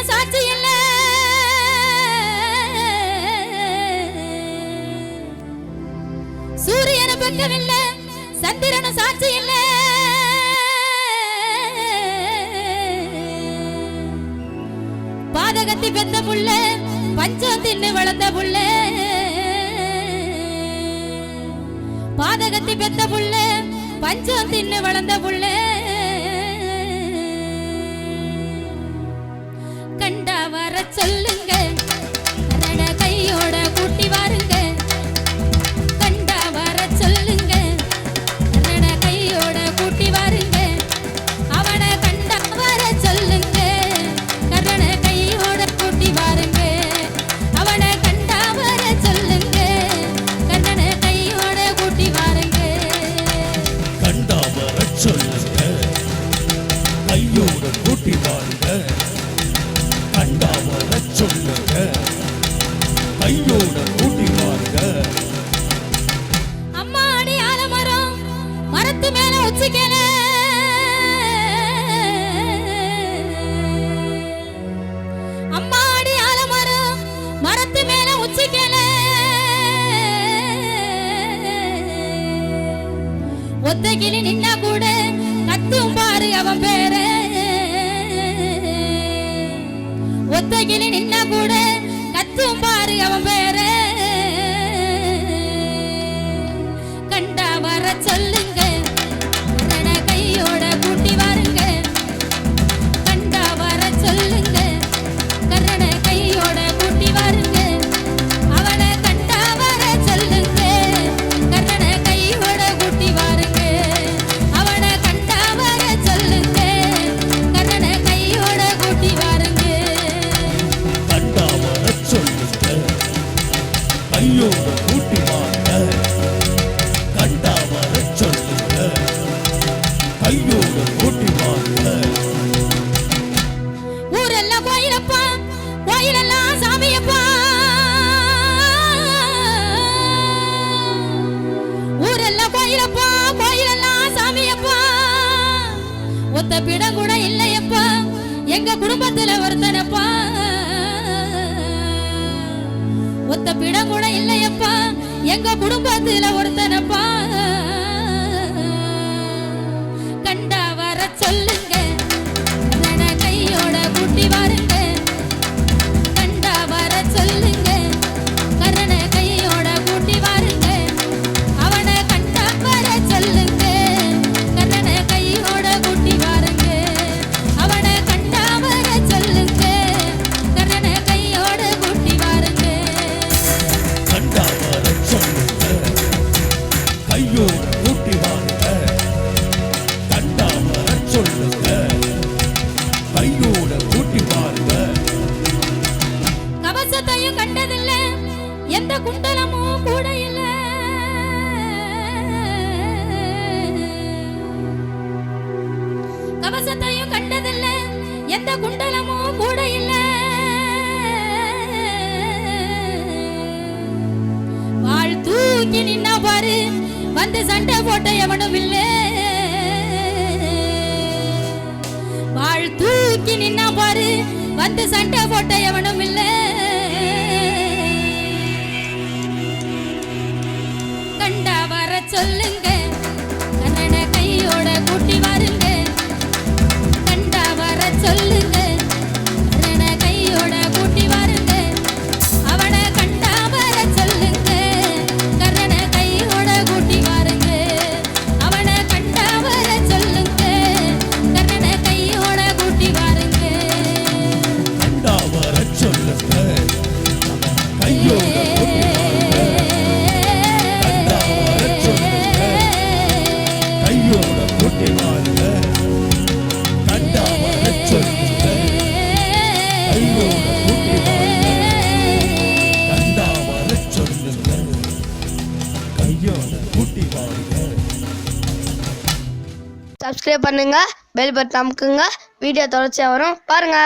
சந்திரன சாட்சி இல்ல சூரியன பக்கமில்ல சந்திரன சாட்சி இல்ல பாதகத்தி பெத்த புள்ள பஞ்சம் தின்னு வளர்ந்த புள்ள பாதகத்தி பெத்த புள்ள பஞ்சம் தின்னு வளர்ந்த புள்ள கண்டா வர சொல்லுங்க கரண கையோட கூட்டி வாருங்க கண்டா வர சொல்லுங்க கரண கையோட கூட்டி வாருங்க அவனை கண்டா வர சொல்லுங்க கரண கையோட கூட்டி வாருங்க அவனை கண்டா வர சொல்லுங்க கரண கையோட கூட்டி வாருங்க கண்டா வர சொல்லுங்க கையோட கூட்டி வாருங்க கண்டா வர சொல்லுங்க கையோட கூட்டி வாருங்க அம்மாடி ஆலமரம் மரத்து மேல உச்சிக்கல அம்மாடி ஆலமரம் மரத்து மேல உச்சிக்கல ஒத்தகிளி நின்னா கூட கத்தும் பாரு அவன் பேரு ஒத்தகிளி நின்னா கூட கத்தும் பாரு அவன் பேரு கண்டா வர சொல்லுங்க கரண கையோட கூட்டி வாருங்க கண்டா வர சொல்லுங்க கரண கையோட கூட்டி வாருங்க அவனை கண்டா வர சொல்லுங்க கரண கையோட கூட்டி வாருங்க அவனை கண்டா வர சொல்லுங்க கரண கையோட கூட்டி வாருங்க கண்டா வர சொல்லுங்க கையோட கூட்டி வாருங்க கண்டா வர சொல்லுங்க கையோட கூட்டி வாருங்க ஊரெல்லாம் கோயிலப்பா கோயிலெல்லாம் சாமியப்பா ஊரெல்லாம் கோயிலப்பா கோயிலெல்லாம் சாமியப்பா ஒத்த பிடம் கூட இல்லையப்பா எங்க குடும்பத்துல ஒருத்தனப்பா ஒத்த பிடம் கூட இல்லையப்பா எங்க குடும்பத்துல ஒருத்தனப்பா கண்டா வர சொல்லுங்க கரண கையோட கூட்டி வாருங்க கண்டா வர சொல்லுங்க கரண கையோட கூட்டி வாருங்க அவனை கண்டா வர சொல்லுங்க கரண கையோட கூட்டி வாருங்க அவனை கண்டா வர சொல்லுங்க கரண கையோட கூட்டி வாருங்க கண்டா வர சொல்லுங்க கையோட கூட்டி வாருங்க கண்டா வர சொல்லுங்க கையோட கூட்டி வாருங்க கவசத்தையும் கண்டதில்ல எந்த குண்டலமும் கூட இல்ல கவசத்தையும் கண்டதில்ல எந்த குண்டலமும் கூட இல்ல வாழ் தூக்கி நின்னா பாரு வந்து சண்டை போட்ட எவனும் இல்ல வாழ் தூக்கி நின்னா பாரு வந்து சண்டை போட்ட எவனும் இல்ல கண்டா வர சொல்லுங்க கரண கையோட கூட்டி வாருங்க கண்டா வர சொல்லுங்க கரண கையோட கூட்டி வாருங்க அவனை கண்டா வர சொல்லுங்க கரண கையோட கூட்டி வாருங்க அவனை கண்டா வர சொல்லுங்க கரண கையோட கூட்டி வாருங்க கண்டா வர சொல்லுங்க கையோட கூட்டி வாருங்க கண்டா வர சொல்லுங்க கையோட கூட்டி வாருங்க கண்டா வர சொல்லுங்க கையோட கூட்டி வாருங்க கண்டா வர சொல்லுங்க கையோட கூட்டி வாருங்க சப்ஸ்கிரைப் பண்ணுங்க, பெல் பட்டன் அமுக்குங்க, வீடியோ தொடர்ச்சியா வரும் பாருங்க.